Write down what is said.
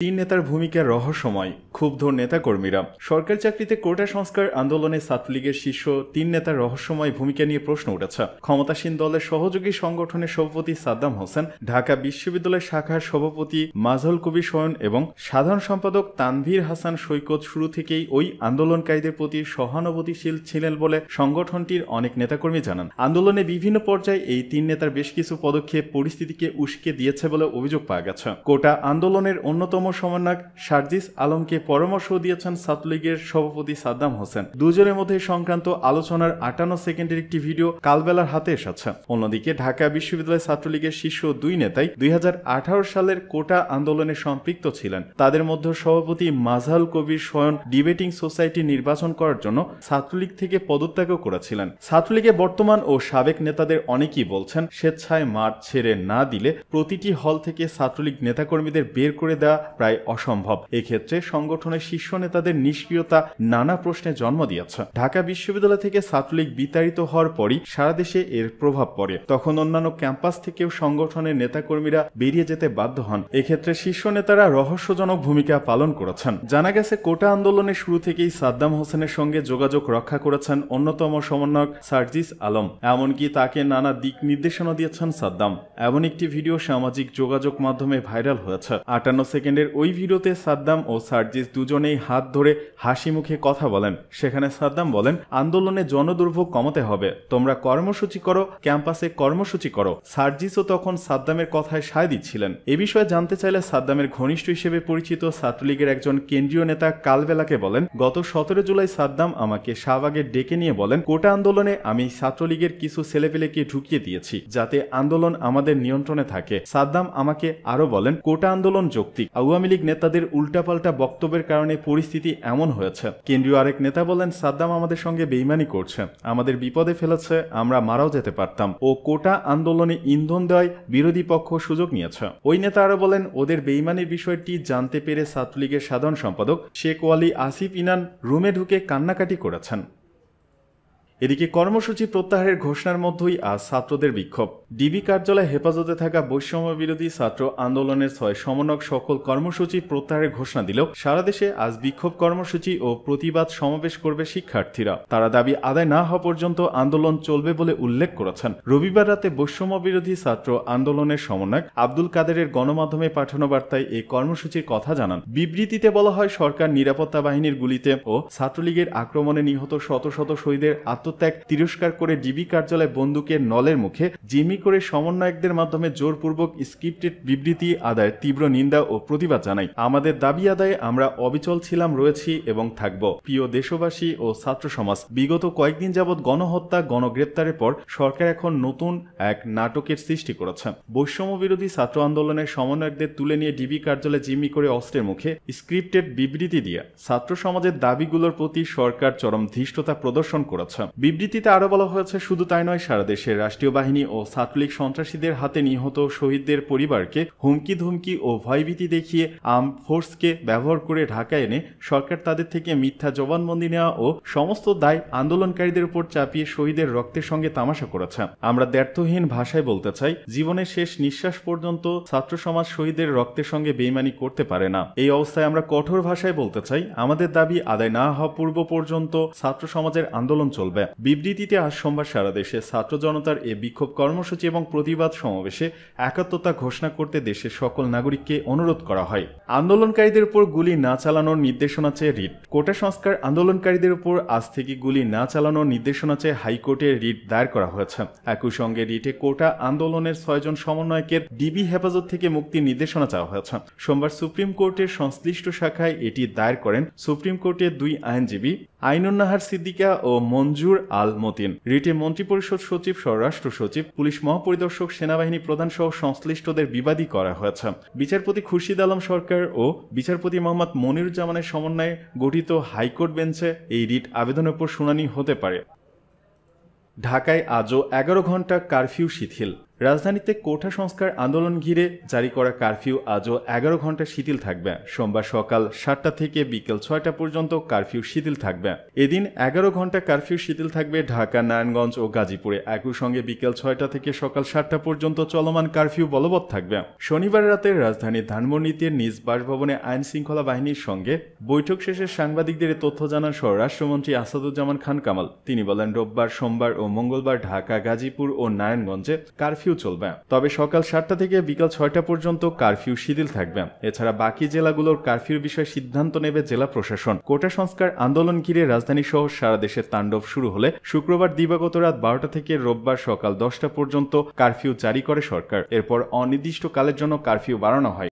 তিন নেতার ভূমিকা রহস্যময়, ক্ষুব্ধ নেতাকর্মীরা। সরকারি চাকরিতে কোটা সংস্কার আন্দোলনে ছাত্রলীগের শীর্ষ তিন নেতার রহস্যময় ভূমিকা নিয়ে প্রশ্ন উঠেছে। ক্ষমতাসীন দলের সহযোগী সংগঠনের সভাপতি সাদ্দাম হোসেন, ঢাকা বিশ্ববিদ্যালয় শাখার সভাপতি মাজহারুল কবির স্বয়ন এবং সাধারণ সম্পাদক তানভীর হাসান সৈকত শুরু থেকেই ওই আন্দোলনকারীদের প্রতি সহানুভূতিশীল ছিলেন বলে সংগঠনটির অনেক নেতাকর্মী জানান। আন্দোলনে বিভিন্ন পর্যায়ে এই তিন নেতার বেশ কিছু পদক্ষেপ পরিস্থিতিকে উস্কে দিয়েছে বলে অভিযোগ পাওয়া গেছে। কোটা আন্দোলনের অন্যতম সমন্বয়ক সার্জিস আলমকে পরামর্শ দিয়েছেন ছাত্রলীগের সভাপতি সাদ্দাম হোসেন। দুজনের মধ্যে সংক্রান্ত আলোচনার 58 সেকেন্ডের একটি ভিডিও কালবেলার হাতে এসেছে। অন্যদিকে ঢাকা বিশ্ববিদ্যালয় ছাত্রলীগের শীর্ষ দুই নেতাই 2018 সালের কোটা আন্দোলনে সম্পৃক্ত ছিলেন। তাদের মধ্যে সভাপতি মাজহারুল কবির স্বয়ন ডিবেটিং সোসাইটি নির্বাচন করার জন্য ছাত্রলীগ থেকে পদত্যাগও করেছিলেন। ছাত্রলীগের বর্তমান ও সাবেক নেতাদের অনেকেই বলছেন, স্বেচ্ছায় মাঠ ছেড়ে না দিলে প্রতিটি হল থেকে ছাত্রলীগ নেতাকর্মীদের বের করে দেওয়া প্রায় অসম্ভব। এক্ষেত্রে সংগঠনের শীর্ষ নেতাদের নিষ্ক্রিয়তা নানা প্রশ্নে জন্ম দিয়েছে। ঢাকা বিশ্ববিদ্যালয় থেকে ছাত্রলীগ বিতাড়িত হওয়ার পরই সারা দেশে এর প্রভাব পড়ে। তখন অন্যান্য ক্যাম্পাস থেকেও সংগঠনের নেতাকর্মীরা বেরিয়ে যেতে বাধ্য হন। এক্ষেত্রে শীর্ষ নেতারা রহস্যজনক ভূমিকা পালন করেছেন। জানা গেছে, কোটা আন্দোলনের শুরু থেকেই সাদ্দাম হোসেনের সঙ্গে যোগাযোগ রক্ষা করেছেন অন্যতম সমন্বয়ক সার্জিস আলম। এমনকি তাকে নানা দিক নির্দেশনা দিয়েছেন সাদ্দাম। এমন একটি ভিডিও সামাজিক যোগাযোগ মাধ্যমে ভাইরাল হয়েছে। 58 সেকেন্ডের ওই ভিডিওতে সাদ্দাম ও সার্জিস দুজনেই হাত ধরে হাসি মুখে কথা বলেন। সেখানে সাদ্দাম বলেন, আন্দোলনে জনদুর্ভোগ কমাতে হবে, তোমরা কর্মসূচি করো, ক্যাম্পাসে কর্মসূচি করো। সার্জিসও তখন সাদ্দামের কথায় সায় দিচ্ছিলেন। এ বিষয়ে জানতে চাইলে সাদ্দামের ঘনিষ্ঠ হিসেবে পরিচিত ছাত্রলীগের একজন কেন্দ্রীয় নেতা কালবেলাকে বলেন, গত 17 জুলাই সাদ্দাম আমাকে শাহবাগে ডেকে নিয়ে বলেন, কোটা আন্দোলনে আমি ছাত্রলীগের কিছু ছেলেপেলেকে ঢুকিয়ে দিয়েছি যাতে আন্দোলন আমাদের নিয়ন্ত্রণে থাকে। সাদ্দাম আমাকে আরো বলেন, কোটা আন্দোলন যৌক্তিক, আওয়ামী লীগ নেতাদের উল্টাপাল্টা বক্তব্যের কারণে পরিস্থিতি এমন হয়েছে। কেন্দ্রীয় আরেক নেতা বলেন, সাদ্দাম আমাদের সঙ্গে বেইমানি করছে, আমাদের বিপদে ফেলেছে, আমরা মারাও যেতে পারতাম। ও কোটা আন্দোলনে ইন্ধন দেওয়ায় বিরোধী পক্ষ সুযোগ নিয়েছে। ওই নেতা আরো বলেন, ওদের বেইমানির বিষয়টি জানতে পেরে ছাত্রলীগের সাধারণ সম্পাদক শেখ ওয়ালি আসিফ ইনান রুমে ঢুকে কান্নাকাটি করেছেন। এদিকে কর্মসূচি প্রত্যাহারের ঘোষণার মধ্যেই আজ ছাত্রদের বিক্ষোভ। ডিবি কার্যালয়ে হেফাজতে থাকা বৈষম্য বিরোধী ছাত্র আন্দোলনের 6 সমন্বয়ক সকল কর্মসূচি প্রত্যাহারের ঘোষণা দিলেও সারা দেশে আজ বিক্ষোভ কর্মসূচি ও প্রতিবাদ সমাবেশ করবে শিক্ষার্থীরা। তারা দাবি আদায় না হওয়া পর্যন্ত আন্দোলন চলবে বলে উল্লেখ করেছেন। রবিবার রাতে বৈষম্য বিরোধী ছাত্র আন্দোলনের সমন্বয়ক আব্দুল কাদেরের গণমাধ্যমে পাঠানো বার্তায় এই কর্মসূচির কথা জানান। বিবৃতিতে বলা হয়, সরকার নিরাপত্তা বাহিনীর গুলিতে ও ছাত্রলীগের আক্রমণে নিহত শত শত শহীদের আত্মত্যাগ তিরস্কার করে ডিবি কার্যালয়ে বন্দুকের নলের মুখে জিম্মি করে সমন্বয়কদের মাধ্যমে জোরপূর্বক স্ক্রিপ্টেড বিবৃতি আদায়ের তীব্র নিন্দা ও প্রতিবাদ জানাই। আমাদের দাবি আদায়ে আমরা অবিচল ছিলাম, রয়েছি এবং থাকব। প্রিয় দেশবাসী ও ছাত্র সমাজ, বিগত কয়েকদিন যাবৎ গণহত্যা, গণগ্রেপ্তারের পর সরকার এখন নতুন এক নাটকের সৃষ্টি করেছে। বৈষম্য বিরোধী ছাত্র আন্দোলনের সমন্বয়কদের তুলে নিয়ে ডিবি কার্যালয়ে জিম্মি করে অস্ত্রের মুখে স্ক্রিপ্টেড বিবৃতি দিয়ে ছাত্র সমাজের দাবিগুলোর প্রতি সরকার চরম ধৃষ্টতা প্রদর্শন করেছে। বিবৃতিতে আরো বলা হয়েছে, শুধু তাই নয়, সারা দেশের রাষ্ট্রীয় বাহিনী ও ছাত্রলীগ সন্ত্রাসীদের হাতে নিহত শহীদদের পরিবারকে হুমকি ধুমকি ও ভয়ভীতি দেখিয়ে আর্ম ফোর্সকে ব্যবহার করে ঢাকায় এনে সরকার তাদের থেকে মিথ্যা জবানবন্দি নেওয়া ও সমস্ত দায় আন্দোলনকারীদের উপর চাপিয়ে শহীদের রক্তের সঙ্গে তামাশা করেছে। আমরা দ্ব্যর্থহীন ভাষায় বলতে চাই, জীবনের শেষ নিঃশ্বাস পর্যন্ত ছাত্র সমাজ শহীদের রক্তের সঙ্গে বেইমানি করতে পারে না। এই অবস্থায় আমরা কঠোর ভাষায় বলতে চাই, আমাদের দাবি আদায় না হওয়া পূর্ব পর্যন্ত ছাত্র সমাজের আন্দোলন চলবে। বিবৃতিতে আজ সোমবার সারা দেশে ছাত্র জনতার এ বিক্ষোভ কর্মসূচি এবং প্রতিবাদ সমাবেশে একাত্মতা ঘোষণা করতে দেশের সকল নাগরিককে অনুরোধ করা হয়। আন্দোলনকারীদের উপর গুলি না চালানোর নির্দেশনা চেয়ে রিট। কোটা সংস্কার আন্দোলনকারীদের উপর আজ থেকে গুলি না চালানোর নির্দেশনা চেয়ে হাইকোর্টে রিট দায়ের করা হয়েছে। একই সঙ্গে রিটে কোটা আন্দোলনের 6 জন সমন্বয়কের ডিবি হেফাজত থেকে মুক্তির নির্দেশনা চাওয়া হয়েছে। সোমবার সুপ্রিম কোর্টের সংশ্লিষ্ট শাখায় এটি দায়ের করেন সুপ্রিম কোর্টের 2 আইনজীবী আইনুন্নাহার সিদ্দিকা ও মঞ্জুর আল মতিন। রিটে মন্ত্রিপরিষদ সচিব, স্বরাষ্ট্র সচিব, পুলিশ মহাপরিদর্শক, সেনাবাহিনী প্রধান সহ সংশ্লিষ্টদের বিবাদী করা হয়েছে। বিচারপতি খুরশিদ আলম সরকার ও বিচারপতি মোহাম্মদ মনিরুজ্জামানের সমন্বয়ে গঠিত হাইকোর্ট বেঞ্চে এই রিট আবেদনের উপর শুনানি হতে পারে। ঢাকায় আজও 11 ঘণ্টা কারফিউ শিথিল। রাজধানীতে কোটা সংস্কার আন্দোলন ঘিরে জারি করা কারফিউ আজও 11 ঘন্টা শিথিল থাকবে। সোমবার সকাল 7টা থেকে বিকেল 6টা পর্যন্ত কারফিউ শিথিল থাকবে। এদিন 11 ঘন্টা কারফিউ শিথিল থাকবে ঢাকা, নারায়ণগঞ্জ ও গাজীপুরে। একই সঙ্গে বিকেল 6টা থেকে সকাল 7টা পর্যন্ত চলমান কারফিউ বলবৎ থাকবে। শনিবার রাতে রাজধানীর ধানমন্ডিতে নিজ বাসভবনে আইন শৃঙ্খলা বাহিনীর সঙ্গে বৈঠক শেষে সাংবাদিকদের তথ্য জানান স্বরাষ্ট্রমন্ত্রী আসাদুজ্জামান খান কামাল। তিনি বলেন, রোববার, সোমবার ও মঙ্গলবার ঢাকা, গাজীপুর ও নারায়ণগঞ্জে কারফিউ চলবে, তবে সকাল 7টা থেকে বিকাল 6টা পর্যন্ত কারফিউ শিথিল থাকবে। এছাড়া বাকি জেলাগুলোর কারফিউর বিষয়ে সিদ্ধান্ত নেবে জেলা প্রশাসন। কোটা সংস্কার আন্দোলন ঘিরে রাজধানী সহ সারা দেশে তাণ্ডব শুরু হলে শুক্রবার দিবাগত রাত 12টা থেকে রোববার সকাল 10টা পর্যন্ত কারফিউ জারি করে সরকার। এরপর অনির্দিষ্টকালের জন্য কারফিউ বাড়ানো হয়।